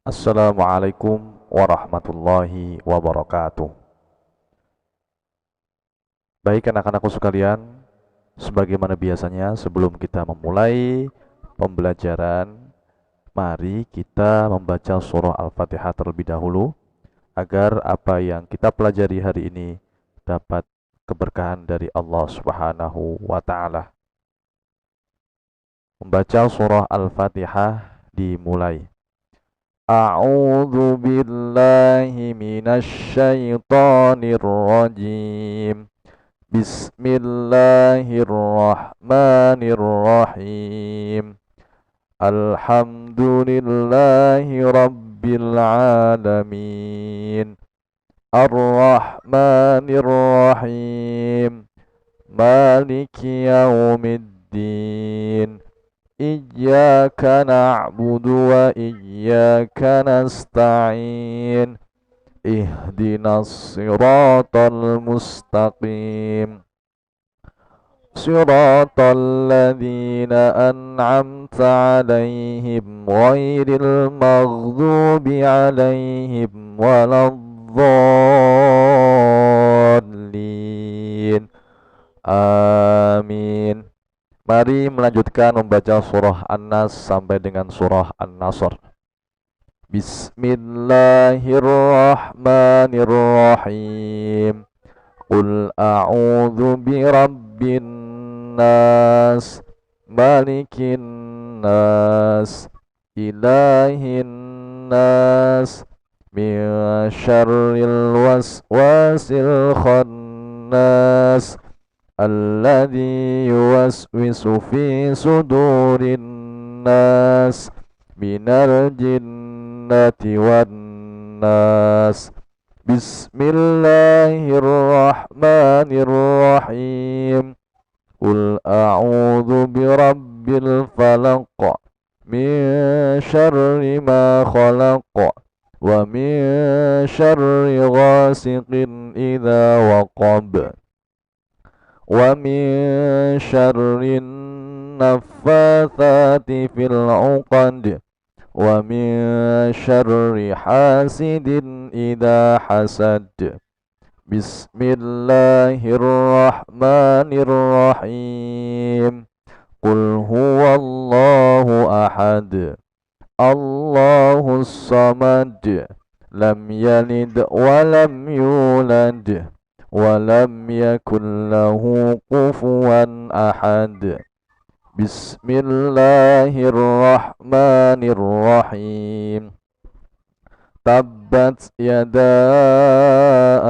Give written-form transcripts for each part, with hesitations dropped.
Assalamualaikum warahmatullahi wabarakatuh. Baik anak-anakku sekalian, sebagaimana biasanya sebelum kita memulai pembelajaran, mari kita membaca surah Al-Fatihah terlebih dahulu agar apa yang kita pelajari hari ini dapat keberkahan dari Allah Subhanahu wa taala. Membaca surah Al-Fatihah dimulai. A'udzu billahi minasy syaithanir rajim. Bismillahirrahmanirrahim. Alhamdulillahi rabbil alamin. Ar-Rahmanir-Rahim. Maliki yaumiddin. Iyyaka na'budu wa iyyaka nasta'in. Ihdinas siratal mustaqim. Siratal ladzina an'amta 'alaihim ghairil maghdubi 'alaihim waladdallin. Amin. Mari melanjutkan membaca surah An-Nas sampai dengan surah An-Nasr. Bismillahirrahmanirrahim. Qul a'udzu birabbin nas, malikin nas, ilahin nas, min syarril waswasil khannas, alladzi yuwaswisu fi sudurin nas, minal jinnati wan nas. Bismillahirrahmanirrahim. Qul a'udzu birabbil falaq, min syarri ma khalaq, wa min syarri ghasiqin idza waqab, wa min syarrin naffatsati fil 'uqad, wa min syarri hasidin idza hasad. Bismillahirrahmanirrahim. Qul huwallahu ahad. Allahus samad. Lam yalid wa lam yulad wa lam yakul lahu kufuwan ahad. Bismillahirrahmanirrahim. Tabbat yada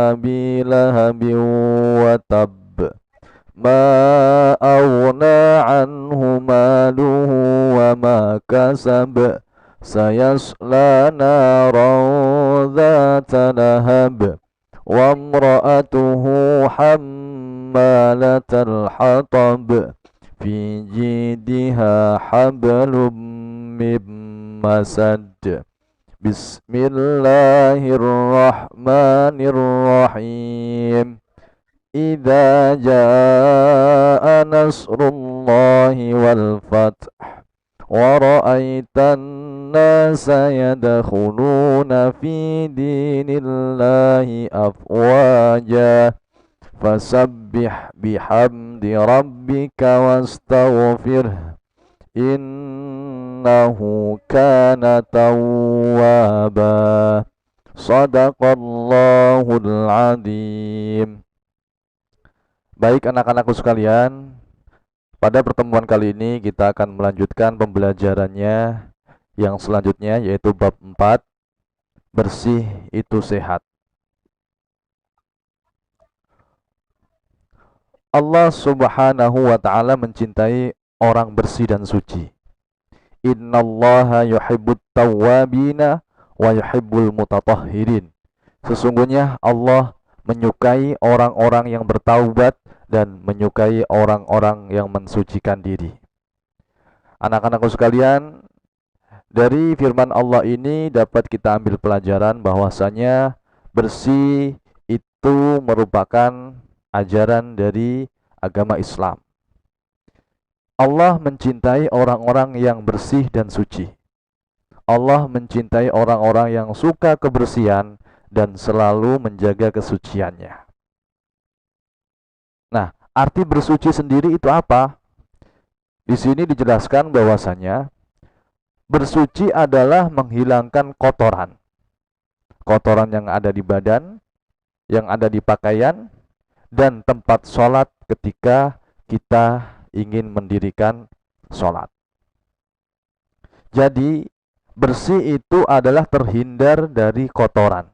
abi lahabin wa tabb. Ma aghna anhu maluhu wa ma kasab. Sayasla naran dhata lahab. Wa imra'atuhu hammalatal hatab. Fi jidha hablum min masad. Bismillahirrahmanirrahim. Idza jaa nasrullahi wal fath wa ra'aitan nasa yadkhuluna fi dinillahi afwaja fasabbih bihamdi rabbika wastaghfirh innahu kana tawwaba. Shadaqallahul adzim. Baik anak-anakku sekalian, pada pertemuan kali ini kita akan melanjutkan pembelajarannya yang selanjutnya, yaitu bab 4, bersih itu sehat. Allah Subhanahu wa ta'ala mencintai orang bersih dan suci. Innallaha yuhibbut tawwabina wa yuhibbul mutatahhirin. Sesungguhnya Allah menyukai orang-orang yang bertaubat dan menyukai orang-orang yang mensucikan diri. Anak-anakku sekalian, dari firman Allah ini dapat kita ambil pelajaran bahwasanya bersih itu merupakan ajaran dari agama Islam. Allah mencintai orang-orang yang bersih dan suci. Allah mencintai orang-orang yang suka kebersihan dan selalu menjaga kesuciannya. Nah, arti bersuci sendiri itu apa? Di sini dijelaskan bahwasanya bersuci adalah menghilangkan kotoran. Kotoran yang ada di badan, yang ada di pakaian, dan tempat sholat ketika kita ingin mendirikan sholat. Jadi, bersih itu adalah terhindar dari kotoran.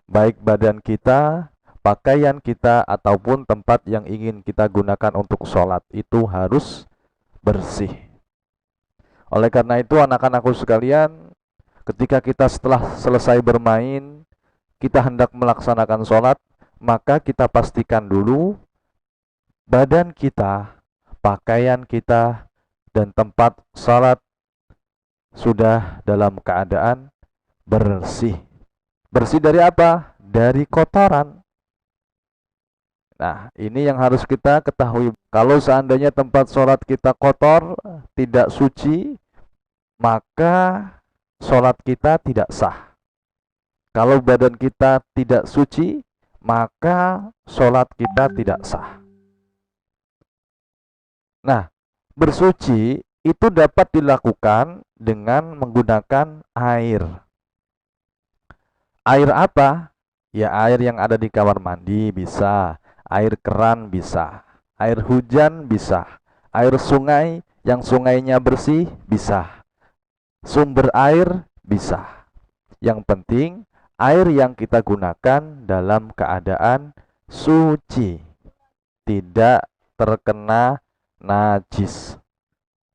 Baik badan kita, pakaian kita, ataupun tempat yang ingin kita gunakan untuk sholat itu harus bersih. Oleh karena itu anak-anakku sekalian, ketika kita setelah selesai bermain, kita hendak melaksanakan sholat, maka kita pastikan dulu badan kita, pakaian kita, dan tempat sholat sudah dalam keadaan bersih. Bersih dari apa? Dari kotoran. Nah, ini yang harus kita ketahui. Kalau seandainya tempat sholat kita kotor, tidak suci, maka sholat kita tidak sah. Kalau badan kita tidak suci, maka sholat kita tidak sah. Nah, bersuci itu dapat dilakukan dengan menggunakan air. Air apa? Ya air yang ada di kamar mandi bisa, air keran bisa, air hujan bisa, air sungai yang sungainya bersih bisa, sumber air bisa. Yang penting air yang kita gunakan dalam keadaan suci, tidak terkena najis.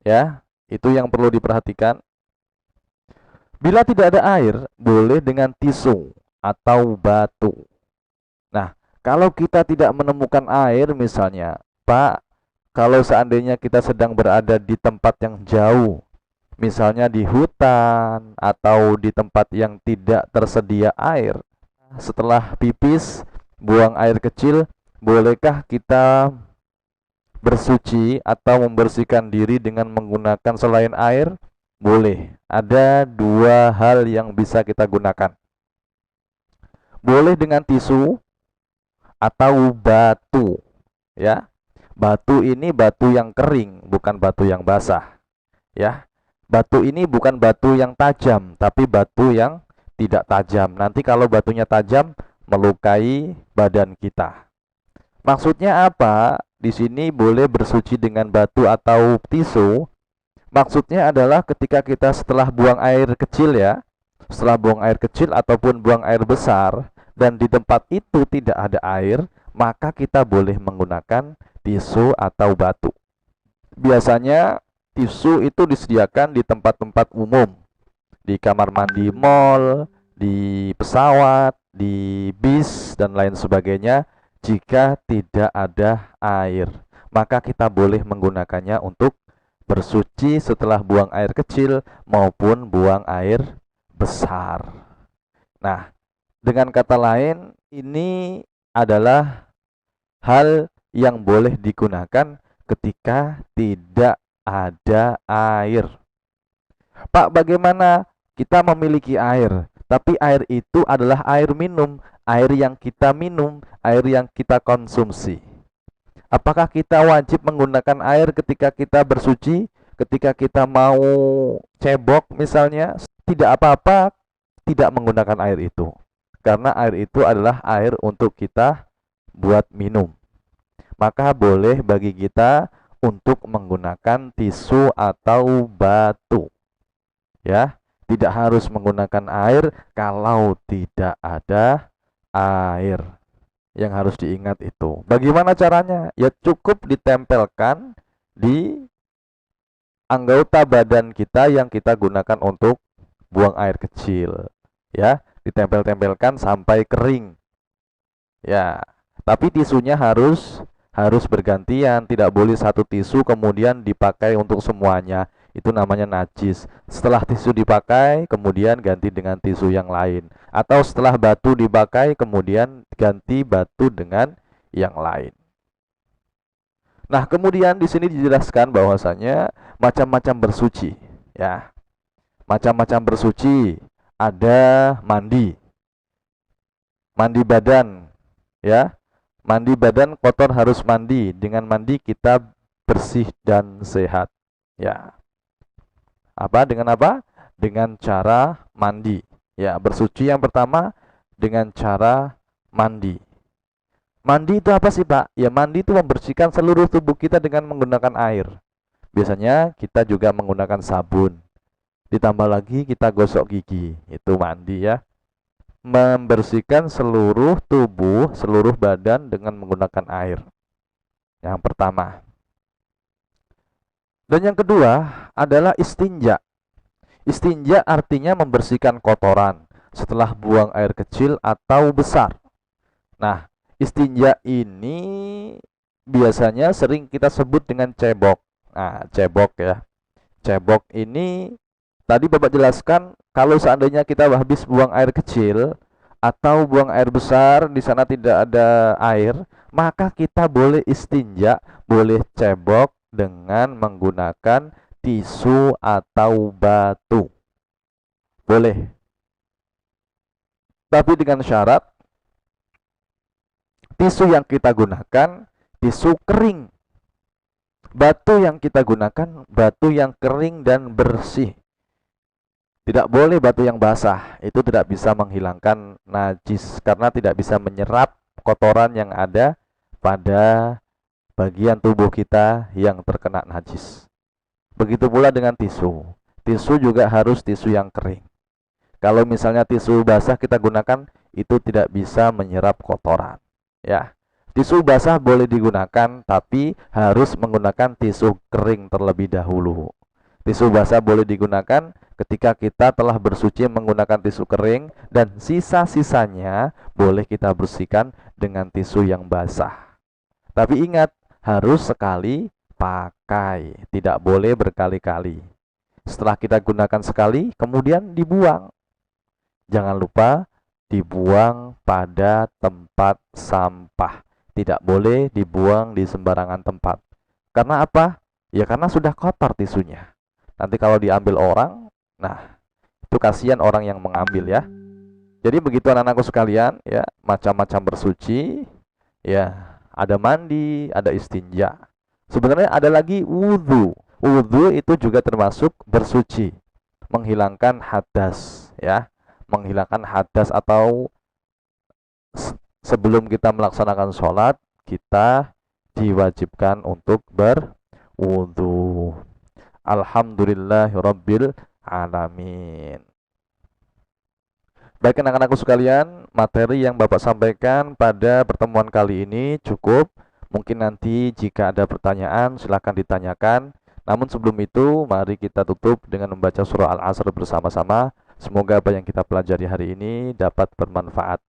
Ya, itu yang perlu diperhatikan. Bila tidak ada air, boleh dengan tisu atau batu. Nah, kalau kita tidak menemukan air misalnya, Pak, kalau seandainya kita sedang berada di tempat yang jauh, misalnya di hutan atau di tempat yang tidak tersedia air, setelah pipis, buang air kecil, bolehkah kita bersuci atau membersihkan diri dengan menggunakan selain air? Boleh. Ada dua hal yang bisa kita gunakan. Boleh dengan tisu atau batu. Ya. Batu ini batu yang kering, bukan batu yang basah. Ya. Batu ini bukan batu yang tajam, tapi batu yang tidak tajam. Nanti kalau batunya tajam, melukai badan kita. Maksudnya apa? Di sini boleh bersuci dengan batu atau tisu. Maksudnya adalah ketika kita setelah buang air kecil ya, setelah buang air kecil ataupun buang air besar, dan di tempat itu tidak ada air, maka kita boleh menggunakan tisu atau batu. Biasanya tisu itu disediakan di tempat-tempat umum, di kamar mandi mall, di pesawat, di bis, dan lain sebagainya. Jika tidak ada air, maka kita boleh menggunakannya untuk bersuci setelah buang air kecil maupun buang air besar. Nah, dengan kata lain, ini adalah hal yang boleh digunakan ketika tidak ada air. Pak, bagaimana kita memiliki air, tapi air itu adalah air minum, air yang kita minum, air yang kita konsumsi. Apakah kita wajib menggunakan air ketika kita bersuci, ketika kita mau cebok misalnya? Tidak apa-apa tidak menggunakan air itu. Karena air itu adalah air untuk kita buat minum. Maka boleh bagi kita untuk menggunakan tisu atau batu. Ya, tidak harus menggunakan air kalau tidak ada air. Yang harus diingat itu. Bagaimana caranya? Ya cukup ditempelkan di anggota badan kita yang kita gunakan untuk buang air kecil. Ya, ditempel-tempelkan sampai kering. Ya, tapi tisunya harus bergantian, tidak boleh satu tisu kemudian dipakai untuk semuanya. Itu namanya najis. Setelah tisu dipakai, kemudian ganti dengan tisu yang lain. Atau setelah batu dipakai, kemudian ganti batu dengan yang lain. Nah, kemudian di sini dijelaskan bahwasanya macam-macam bersuci, ya. Macam-macam bersuci, ada mandi, mandi badan, ya. Mandi badan kotor harus mandi. Dengan mandi kita bersih dan sehat. Ya. Apa? Dengan apa? Dengan cara mandi. Ya, bersuci yang pertama dengan cara mandi. Mandi itu apa sih, Pak? Ya, mandi itu membersihkan seluruh tubuh kita dengan menggunakan air. Biasanya kita juga menggunakan sabun. Ditambah lagi kita gosok gigi. Itu mandi ya. Membersihkan seluruh tubuh, seluruh badan dengan menggunakan air. Yang pertama. Dan yang kedua adalah istinja. Istinja artinya membersihkan kotoran setelah buang air kecil atau besar. Nah, istinja ini biasanya sering kita sebut dengan cebok. Nah, cebok ya. Cebok ini tadi Bapak jelaskan, kalau seandainya kita habis buang air kecil atau buang air besar, di sana tidak ada air, maka kita boleh istinja, boleh cebok dengan menggunakan tisu atau batu. Boleh. Tapi dengan syarat, tisu yang kita gunakan, tisu kering. Batu yang kita gunakan, batu yang kering dan bersih. Tidak boleh batu yang basah, itu tidak bisa menghilangkan najis karena tidak bisa menyerap kotoran yang ada pada bagian tubuh kita yang terkena najis. Begitu pula dengan tisu. Tisu juga harus tisu yang kering. Kalau misalnya tisu basah kita gunakan, itu tidak bisa menyerap kotoran. Ya, tisu basah boleh digunakan, tapi harus menggunakan tisu kering terlebih dahulu. Tisu basah boleh digunakan ketika kita telah bersuci menggunakan tisu kering, dan sisa-sisanya boleh kita bersihkan dengan tisu yang basah. Tapi ingat, harus sekali pakai, tidak boleh berkali-kali. Setelah kita gunakan sekali, kemudian dibuang. Jangan lupa dibuang pada tempat sampah. Tidak boleh dibuang di sembarangan tempat. Karena apa? Ya karena sudah kotor tisunya. Nanti kalau diambil orang, nah itu kasihan orang yang mengambil ya. Jadi begitu anak-anakku sekalian ya, macam-macam bersuci, ya ada mandi, ada istinja. Sebenarnya ada lagi wudhu. Wudhu itu juga termasuk bersuci, menghilangkan hadas ya, menghilangkan hadas atau sebelum kita melaksanakan sholat kita diwajibkan untuk berwudhu. Alhamdulillahirabbil alamin. Baik anak-anakku sekalian, materi yang Bapak sampaikan pada pertemuan kali ini cukup. Mungkin nanti jika ada pertanyaan silakan ditanyakan. Namun sebelum itu mari kita tutup dengan membaca surah Al-Asr bersama-sama. Semoga apa yang kita pelajari hari ini dapat bermanfaat.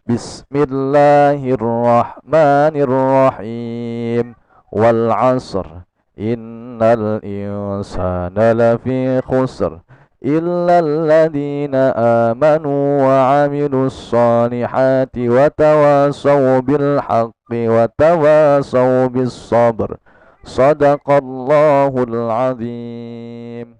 Bismillahirrahmanirrahim. Wal 'asr innal insana lafi khusr illa alladhina amanu wa 'amilus solihati wa tawasaw bil haqqi wa tawasaw bis sabr. Shadaqallahul azim.